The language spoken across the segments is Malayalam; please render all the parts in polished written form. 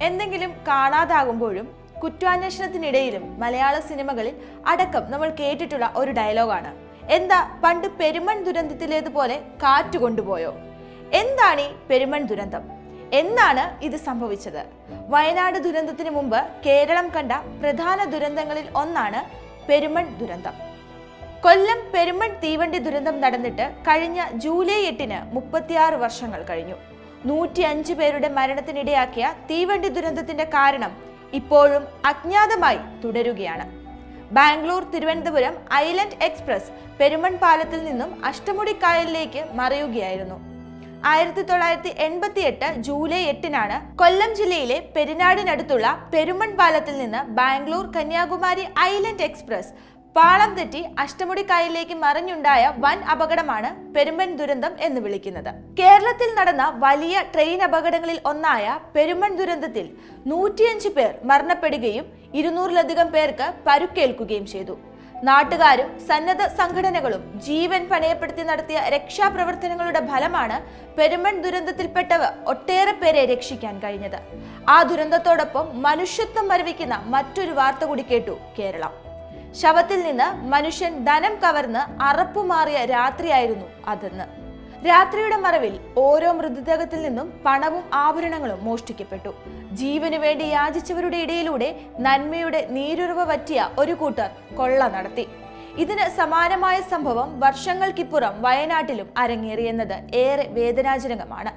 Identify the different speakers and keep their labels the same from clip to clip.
Speaker 1: എന്തെങ്കിലും കാണാതാകുമ്പോഴും കുറ്റാന്വേഷണത്തിനിടയിലും മലയാള സിനിമകളിൽ അടക്കം നമ്മൾ കേട്ടിട്ടുള്ള ഒരു ഡയലോഗാണ്, എന്താ പണ്ട് പെരുമൺ ദുരന്തത്തിലേതുപോലെ കാറ്റ് കൊണ്ടുപോയോ? എന്താണ് ഈ പെരുമൺ ദുരന്തം? എന്നാണ് ഇത് സംഭവിച്ചത്? വയനാട് ദുരന്തത്തിന് മുമ്പ് കേരളം കണ്ട പ്രധാന ദുരന്തങ്ങളിൽ ഒന്നാണ് പെരുമൺ ദുരന്തം. കൊല്ലം പെരുമൺ തീവണ്ടി ദുരന്തം നടന്നിട്ട് കഴിഞ്ഞ ജൂലൈ 8-ന് 36 വർഷങ്ങൾ കഴിഞ്ഞു. 105 പേരുടെ മരണത്തിനിടയാക്കിയ തീവണ്ടി ദുരന്തത്തിന്റെ കാരണം ഇപ്പോഴും അജ്ഞാതമായി തുടരുകയാണ്. ബാംഗ്ലൂർ തിരുവനന്തപുരം ഐലൻഡ് എക്സ്പ്രസ് പെരുമൺ പാലത്തിൽ നിന്നും അഷ്ടമുടിക്കായലിലേക്ക് മറിയുകയായിരുന്നു. 1988 ജൂലൈ 8-നാണ് കൊല്ലം ജില്ലയിലെ പെരിനാടിനടുത്തുള്ള പെരുമൺ പാലത്തിൽ നിന്ന് ബാംഗ്ലൂർ കന്യാകുമാരി ഐലൻഡ് എക്സ്പ്രസ് പാളം തെറ്റി അഷ്ടമുടിക്കായലിലേക്ക് മറിഞ്ഞുണ്ടായ വൻ അപകടമാണ് പെരുമൺ ദുരന്തം എന്ന് വിളിക്കുന്നത്. കേരളത്തിൽ നടന്ന വലിയ ട്രെയിൻ അപകടങ്ങളിൽ ഒന്നായ പെരുമൺ ദുരന്തത്തിൽ 105 പേർ മരണപ്പെടുകയും 200-ലധികം പേർക്ക് പരുക്കേൽക്കുകയും ചെയ്തു. നാട്ടുകാരും സന്നദ്ധ സംഘടനകളും ജീവൻ പണയപ്പെടുത്തി നടത്തിയ രക്ഷാപ്രവർത്തനങ്ങളുടെ ഫലമാണ് പെരുമൺ ദുരന്തത്തിൽപ്പെട്ടവർ ഒട്ടേറെ പേരെ രക്ഷിക്കാൻ കഴിഞ്ഞത്. ആ ദുരന്തത്തോടൊപ്പം മനുഷ്യത്വം മരവിക്കുന്ന മറ്റൊരു വാർത്ത കൂടി കേട്ടു കേരളം. ശവത്തിൽ നിന്ന് മനുഷ്യൻ ധനം കവർന്ന് അറപ്പുമാറിയ രാത്രിയായിരുന്നു അതെന്ന്. രാത്രിയുടെ മറവിൽ ഓരോ മൃതദേഹത്തിൽ നിന്നും പണവും ആഭരണങ്ങളും മോഷ്ടിക്കപ്പെട്ടു. ജീവനു വേണ്ടി യാചിച്ചവരുടെ ഇടയിലൂടെ നന്മയുടെ നീരുറവ വറ്റിയ ഒരു കൂട്ടർ കൊള്ള നടത്തി. ഇതിന് സമാനമായ സംഭവം വർഷങ്ങൾക്കിപ്പുറം വയനാട്ടിലും അരങ്ങേറിയെന്നത് ഏറെ വേദനാജനകമാണ്.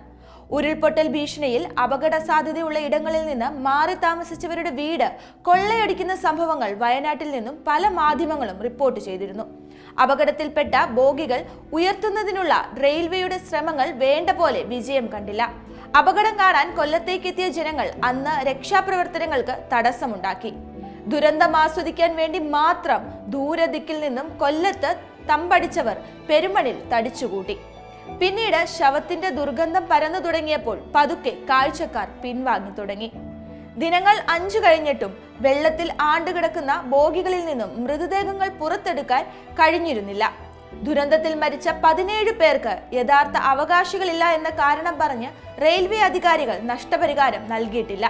Speaker 1: ഉരുൾപൊട്ടൽ ഭീഷണിയിൽ അപകട സാധ്യതയുള്ള ഇടങ്ങളിൽ നിന്ന് മാറി താമസിച്ചവരുടെ വീട് കൊള്ളയടിക്കുന്ന സംഭവങ്ങൾ വയനാട്ടിൽ നിന്നും പല മാധ്യമങ്ങളും റിപ്പോർട്ട് ചെയ്തിരുന്നു. അപകടത്തിൽപ്പെട്ട ബോഗികൾ ഉയർത്തുന്നതിനുള്ള റെയിൽവേയുടെ ശ്രമങ്ങൾ വേണ്ട പോലെ വിജയം കണ്ടില്ല. അപകടം കാണാൻ കൊല്ലത്തേക്കെത്തിയ ജനങ്ങൾ അന്ന് രക്ഷാപ്രവർത്തനങ്ങൾക്ക് തടസ്സമുണ്ടാക്കി. ദുരന്തം ആസ്വദിക്കാൻ വേണ്ടി മാത്രം ദൂരദിക്കിൽ നിന്നും കൊല്ലത്ത് തമ്പടിച്ചവർ പെരുമണിൽ തടിച്ചുകൂട്ടി. പിന്നീട് ശവത്തിന്റെ ദുർഗന്ധം പരന്നു തുടങ്ങിയപ്പോൾ പതുക്കെ കാഴ്ചക്കാർ പിൻവാങ്ങി തുടങ്ങി. ദിനങ്ങൾ 5 കഴിഞ്ഞിട്ടും വെള്ളത്തിൽ ആണ്ടുകിടക്കുന്ന ബോഗികളിൽ നിന്നും മൃതദേഹങ്ങൾ പുറത്തെടുക്കാൻ കഴിഞ്ഞിരുന്നില്ല. ദുരന്തത്തിൽ മരിച്ച 17 പേർക്ക് യഥാർത്ഥ അവകാശികളില്ല എന്ന കാരണം പറഞ്ഞ് റെയിൽവേ അധികാരികൾ നഷ്ടപരിഹാരം നൽകിയിട്ടില്ല.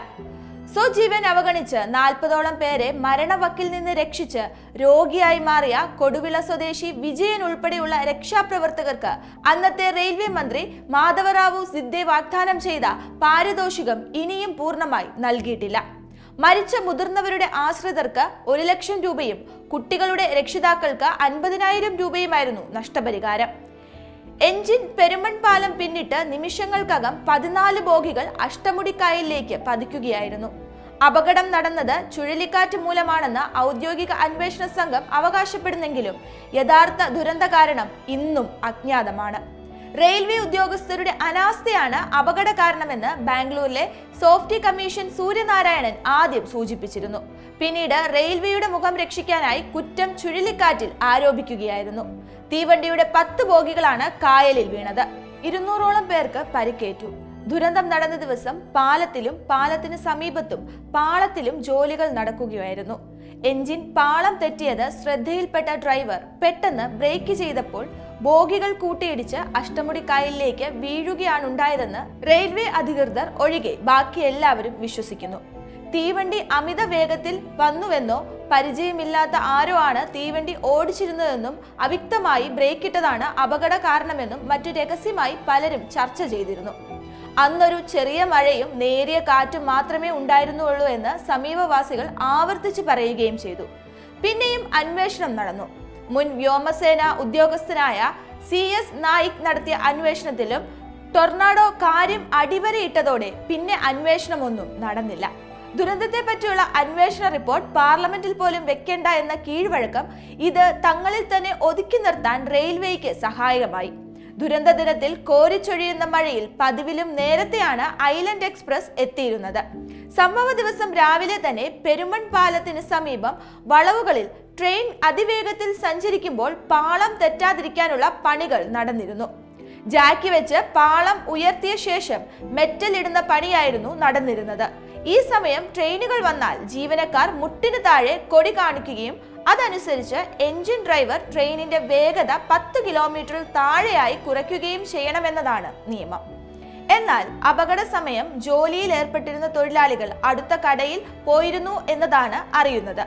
Speaker 1: സ്വജീവൻ അവഗണിച്ച് 40ഓളം പേരെ മരണവക്കിൽ നിന്ന് രക്ഷിച്ച് രോഗിയായി മാറിയ കൊടുവിള സ്വദേശി വിജയൻ ഉൾപ്പെടെയുള്ള രക്ഷാപ്രവർത്തകർക്ക് അന്നത്തെ റെയിൽവേ മന്ത്രി മാധവറാവു സിദ്ദേ വാഗ്ദാനം ചെയ്ത പാരിതോഷികം ഇനിയും പൂർണ്ണമായി നൽകിയിട്ടില്ല. മരിച്ച മുതിർന്നവരുടെ ആശ്രിതർക്ക് 1 ലക്ഷം രൂപയും കുട്ടികളുടെ രക്ഷിതാക്കൾക്ക് 50,000 രൂപയുമായിരുന്നു നഷ്ടപരിഹാരം. എഞ്ചിൻ പെരുമൺ പാലം പിന്നിട്ട് നിമിഷങ്ങൾക്കകം 14 ബോഗികൾ അഷ്ടമുടിക്കായലിലേക്ക് പതിക്കുകയായിരുന്നു. അപകടം നടന്നത് ചുഴലിക്കാറ്റ് മൂലമാണെന്ന് ഔദ്യോഗിക അന്വേഷണ സംഘം അവകാശപ്പെടുന്നെങ്കിലും യഥാർത്ഥ ദുരന്ത കാരണം ഇന്നും അജ്ഞാതമാണ്. റെയിൽവേ ഉദ്യോഗസ്ഥരുടെ അനാസ്ഥയാണ് അപകട കാരണമെന്ന് ബാംഗ്ലൂരിലെ സോഫ്റ്റി കമ്മീഷൻ സൂര്യനാരായണൻ ആദ്യം സൂചിപ്പിച്ചിരുന്നു. പിന്നീട് റെയിൽവേയുടെ മുഖം രക്ഷിക്കാനായി കുറ്റം ചുഴലിക്കാറ്റിൽ ആരോപിക്കുകയായിരുന്നു. തീവണ്ടിയുടെ 10 ബോഗികളാണ് കായലിൽ വീണത്. 200ഓളം പേർക്ക് പരിക്കേറ്റു. ദുരന്തം നടന്ന ദിവസം പാലത്തിലും പാലത്തിന് സമീപത്തും പാളത്തിലും ജോലികൾ നടക്കുകയായിരുന്നു. എഞ്ചിൻ പാളം തെറ്റിയത് ശ്രദ്ധയിൽപ്പെട്ട ഡ്രൈവർ പെട്ടെന്ന് ബ്രേക്ക് ചെയ്തപ്പോൾ ബോഗികൾ കൂട്ടിയിടിച്ച് അഷ്ടമുടിക്കായലിലേക്ക് വീഴുകയാണുണ്ടായതെന്ന് റെയിൽവേ അധികൃതർ ഒഴികെ ബാക്കി എല്ലാവരും വിശ്വസിക്കുന്നു. തീവണ്ടി അമിത വേഗത്തിൽ വന്നുവെന്നോ പരിചയമില്ലാത്ത ആരോ ആണ് തീവണ്ടി ഓടിച്ചിരുന്നതെന്നും അവ്യക്തമായി ബ്രേക്കിട്ടതാണ് അപകട കാരണമെന്നും മറ്റു രഹസ്യമായി പലരും ചർച്ച ചെയ്തിരുന്നു. അന്നൊരു ചെറിയ മഴയും നേരിയ കാറ്റും മാത്രമേ ഉണ്ടായിരുന്നുള്ളൂ എന്ന് സമീപവാസികൾ ആവർത്തിച്ച് പറയുകയും ചെയ്തു. പിന്നെയും അന്വേഷണം നടന്നു. മുൻ വ്യോമസേന ഉദ്യോഗസ്ഥനായ CS നായിക് നടത്തിയ അന്വേഷണത്തിലും ടൊർണാഡോ കാര്യം അടിവരയിട്ടതോടെ പിന്നെ അന്വേഷണമൊന്നും നടന്നില്ല. ദുരന്തത്തെ പറ്റിയുള്ള അന്വേഷണ റിപ്പോർട്ട് പാർലമെന്റിൽ പോലും വെക്കേണ്ട എന്ന കീഴ്വഴക്കം ഇത് തങ്ങളിൽ തന്നെ ഒതുക്കി നിർത്താൻ റെയിൽവേക്ക് സഹായകമായി. ദുരന്ത ദിനത്തിൽ കോരിച്ചൊഴിയുന്ന മഴയിൽ പതിവിലും നേരത്തെയാണ് ഐലൻഡ് എക്സ്പ്രസ് എത്തിയിരുന്നത്. സംഭവ ദിവസം രാവിലെ തന്നെ പെരുമൺ പാലത്തിന് സമീപം വളവുകളിൽ ട്രെയിൻ അതിവേഗത്തിൽ സഞ്ചരിക്കുമ്പോൾ പാളം തെറ്റാതിരിക്കാനുള്ള പണികൾ നടന്നിരുന്നു. ജാക്കി വെച്ച് പാളം ഉയർത്തിയ ശേഷം മെറ്റൽ ഇടുന്ന പണിയായിരുന്നു നടന്നിരുന്നത്. ഈ സമയം ട്രെയിനുകൾ വന്നാൽ ജീവനക്കാർ മുട്ടിന് താഴെ കൊടി കാണിക്കുകയും അതനുസരിച്ച് എഞ്ചിൻ ഡ്രൈവർ ട്രെയിനിന്റെ വേഗത 10 കിലോമീറ്ററിൽ താഴെയായി കുറയ്ക്കുകയും ചെയ്യണമെന്നതാണ് നിയമം. എന്നാൽ അപകട സമയം ജോലിയിൽ ഏർപ്പെട്ടിരുന്ന തൊഴിലാളികൾ അടുത്ത കടയിൽ പോയിരുന്നു എന്നതാണ് അറിയുന്നത്.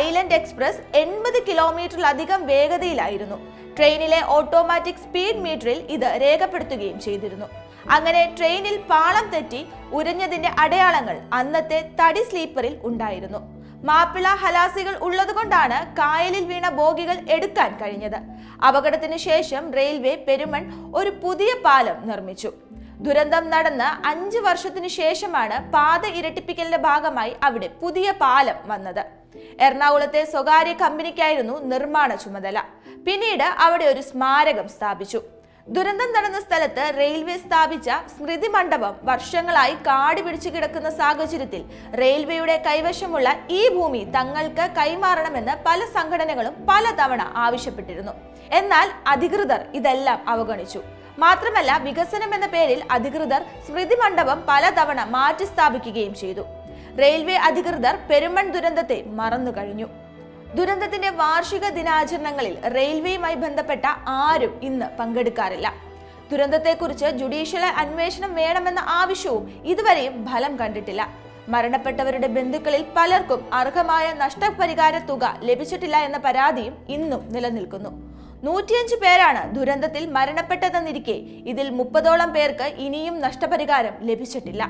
Speaker 1: Island express 80 കിലോമീറ്ററിലധികം വേഗതയിലായിരുന്നു. ട്രെയിനിലെ ഓട്ടോമാറ്റിക് സ്പീഡ് മീറ്ററിൽ ഇത് രേഖപ്പെടുത്തുകയും ചെയ്തിരുന്നു. അങ്ങനെ ട്രെയിനിൽ പാളം തെറ്റി ഉരഞ്ഞതിന്റെ അടയാളങ്ങൾ അന്നത്തെ തടി സ്ലീപ്പറിൽ ഉണ്ടായിരുന്നു. മാപ്പിള ഹലാസികൾ ഉള്ളതുകൊണ്ടാണ് കായലിൽ വീണ ബോഗികൾ എടുക്കാൻ കഴിഞ്ഞത്. അപകടത്തിന് ശേഷം റെയിൽവേ പെരുമൺ ഒരു പുതിയ പാലം നിർമ്മിച്ചു. ദുരന്തം നടന്ന് 5 വർഷത്തിനു ശേഷമാണ് പാത ഇരട്ടിപ്പിക്കലിന്റെ ഭാഗമായി അവിടെ പുതിയ പാലം വന്നത്. എറണാകുളത്തെ സ്വകാര്യ കമ്പനിക്കായിരുന്നു നിർമ്മാണ ചുമതല. പിന്നീട് അവിടെ ഒരു സ്മാരകം സ്ഥാപിച്ചു. ദുരന്തം നടന്ന സ്ഥലത്ത് റെയിൽവേ സ്ഥാപിച്ച സ്മൃതി മണ്ഡപം വർഷങ്ങളായി കാട് പിടിച്ചു കിടക്കുന്ന സാഹചര്യത്തിൽ റെയിൽവേയുടെ കൈവശമുള്ള ഈ ഭൂമി തങ്ങൾക്ക് കൈമാറണമെന്ന് പല സംഘടനകളും പലതവണ ആവശ്യപ്പെട്ടിരുന്നു. എന്നാൽ അധികൃതർ ഇതെല്ലാം അവഗണിച്ചു. മാത്രമല്ല, വികസനം എന്ന പേരിൽ അധികൃതർ സ്മൃതി മണ്ഡപം പലതവണ മാറ്റി സ്ഥാപിക്കുകയും ചെയ്തു. റെയിൽവേ അധികൃതർ പെരുമൺ ദുരന്തത്തെ മറന്നു കഴിഞ്ഞു. ദുരന്തത്തിന്റെ വാർഷിക ദിനാചരണങ്ങളിൽ റെയിൽവേയുമായി ബന്ധപ്പെട്ട ആരും ഇന്ന് പങ്കെടുക്കാറില്ല. ദുരന്തത്തെക്കുറിച്ച് ജുഡീഷ്യൽ അന്വേഷണം വേണമെന്ന ആവശ്യവും ഇതുവരെയും ഫലം കണ്ടിട്ടില്ല. മരണപ്പെട്ടവരുടെ ബന്ധുക്കളിൽ പലർക്കും അർഹമായ നഷ്ടപരിഹാര തുക ലഭിച്ചിട്ടില്ല എന്ന പരാതിയും ഇന്നും നിലനിൽക്കുന്നു. 105 പേരാണ് ദുരന്തത്തിൽ മരണപ്പെട്ടതെന്നിരിക്കെ ഇതിൽ 30ഓളം പേർക്ക് ഇനിയും നഷ്ടപരിഹാരം ലഭിച്ചിട്ടില്ല.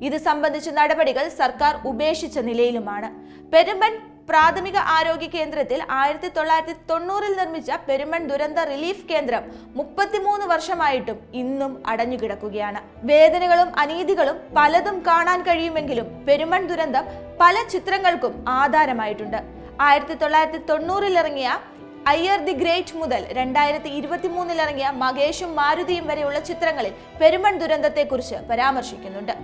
Speaker 1: ഇത് സംബന്ധിച്ച നടപടികൾ സർക്കാർ ഉപേക്ഷിച്ച നിലയിലുമാണ്. പെരുമൺ പ്രാഥമിക ആരോഗ്യ കേന്ദ്രത്തിൽ 1990 നിർമ്മിച്ച പെരുമൺ ദുരന്ത റിലീഫ് കേന്ദ്രം 33 വർഷമായിട്ടും ഇന്നും അടഞ്ഞുകിടക്കുകയാണ്. വേദനകളും അനീതികളും പലതും കാണാൻ കഴിയുമെങ്കിലും പെരുമൺ ദുരന്തം പല ചിത്രങ്ങൾക്കും ആധാരമായിട്ടുണ്ട്. 1990 ഇറങ്ങിയ അയ്യർ ദി ഗ്രേറ്റ് മുതൽ 2023 ഇറങ്ങിയ മകേഷും മാരുതിയും വരെയുള്ള ചിത്രങ്ങളിൽ പെരുമൺ ദുരന്തത്തെക്കുറിച്ച് പരാമർശിക്കുന്നുണ്ട്.